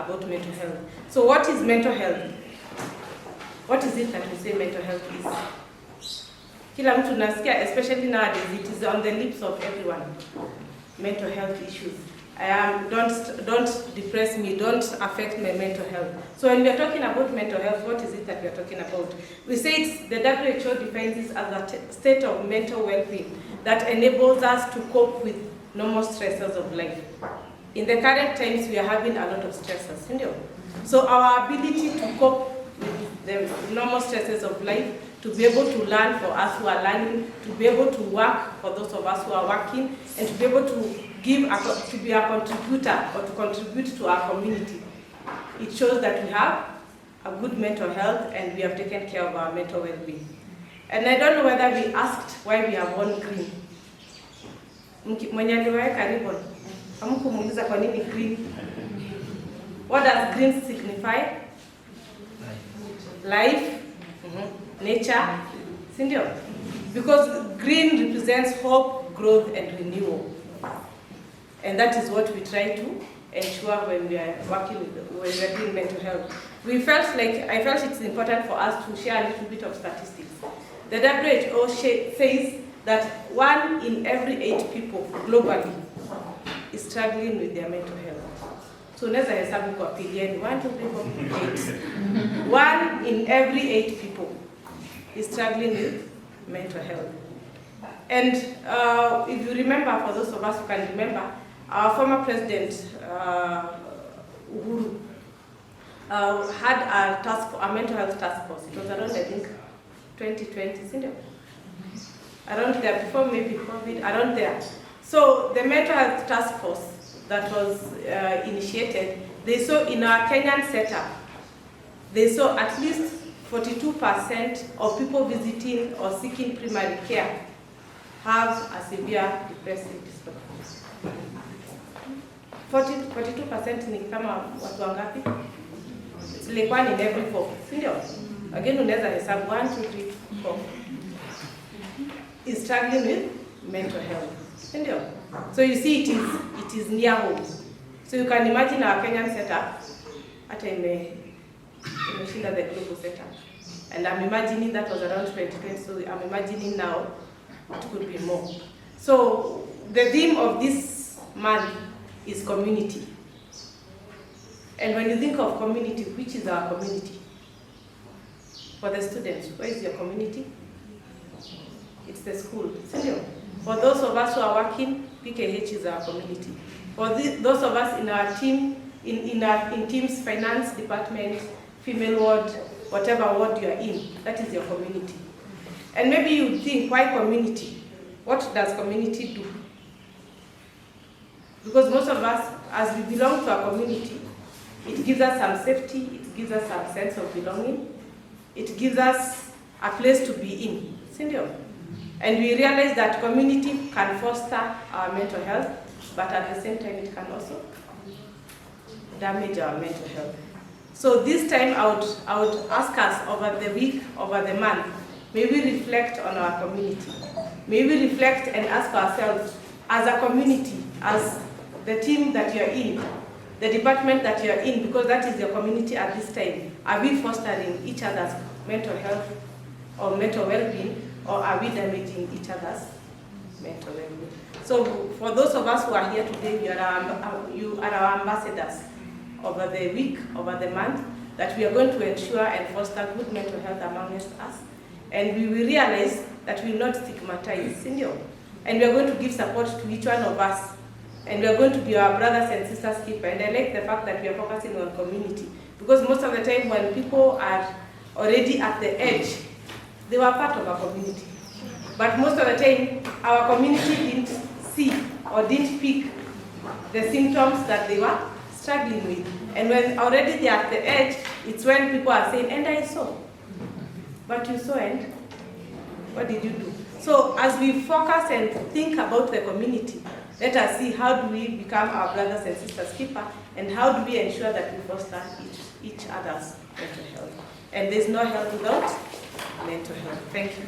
about mental health. So what is mental health? What is it that we say mental health is? Kila mtu nasikia, especially nowadays, it is on the lips of everyone. Mental health issues. Don't depress me, don't affect my mental health. So when we are talking about mental health, what is it that we are talking about? We say it's, the WHO defines this as a state of mental well-being that enables us to cope with normal stressors of life. In the current times, we are having a lot of stressors, you know? So our ability to cope with the normal stresses of life, to be able to learn for us who are learning, to be able to work for those of us who are working, and to be able to to be a contributor or to contribute to our community. It shows that we have a good mental health and we have taken care of our mental well-being. And I don't know whether we asked why we are born green. Mwenye aliweka ribbon, hamkumuuliza kwa nini green? What does green signify? Life, nature, sindio? Because green represents hope, growth, and renewal. And that is what we try to ensure when we are working when we are doing mental health. I felt it's important for us to share a little bit of statistics. The WHO says that 1 in every 8 people globally is struggling with their mental health. So unaweza hesabu kwa pilieni, 1, 2, 3, 4, 8. 1 in every 8 people is struggling with mental health. And if you remember, for those of us who can remember, our former president, Uhuru, had a mental health task force. It was around, I think, 2020, isn't it? Around there, before maybe COVID, around there. So the mental health task force that was initiated, they saw in our Kenyan setup, they saw at least 42% of people visiting or seeking primary care have a severe depressive disorder. 42% ni kama watu wangapi? Ilikuwa ni every 4, sindio? Again, unaweza hesabu 1, 2, 3, 4. Is struggling with mental health, sindio? So you see, it is near home. So you can imagine our Kenyan setup, hata imeshinda the global setup. And I'm imagining that was around 2020, so I'm imagining now it could be more. So the theme of this month is community. And when you think of community, which is our community? For the students, where is your community? It's the school. For those of us who are working, PKH is our community. For those of us in our team, in teams, finance department, female ward, whatever ward you are in, that is your community. And maybe you think, why community? What does community do? Because most of us, as we belong to a community, it gives us some safety, it gives us some sense of belonging, it gives us a place to be in, sindio? And we realize that community can foster our mental health, but at the same time it can also damage our mental health. So this time I would ask us over the week, over the month, may we reflect on our community. May we reflect and ask ourselves, as a community, as the team that you're in, the department that you're in, because that is your community at this time, are we fostering each other's mental health or mental well-being, or are we damaging each other's mental well-being? So for those of us who are here today, you are our ambassadors over the week, over the month, that we are going to ensure and foster good mental health amongst us. And we will realize that we will not stigmatize, senior. And we are going to give support to each one of us. And we are going to be our brothers and sisters keeper. And I like the fact that we are focusing on community. Because most of the time when people are already at the edge, they were part of our community. But most of the time, our community didn't see or didn't pick the symptoms that they were struggling with. And when already they are at the edge, it's when people are saying, and I saw. But you saw, and what did you do? So as we focus and think about the community, let us see how do we become our brothers and sisters keeper, and how do we ensure that we foster each other's mental health. And there's no health without mental health. Thank you.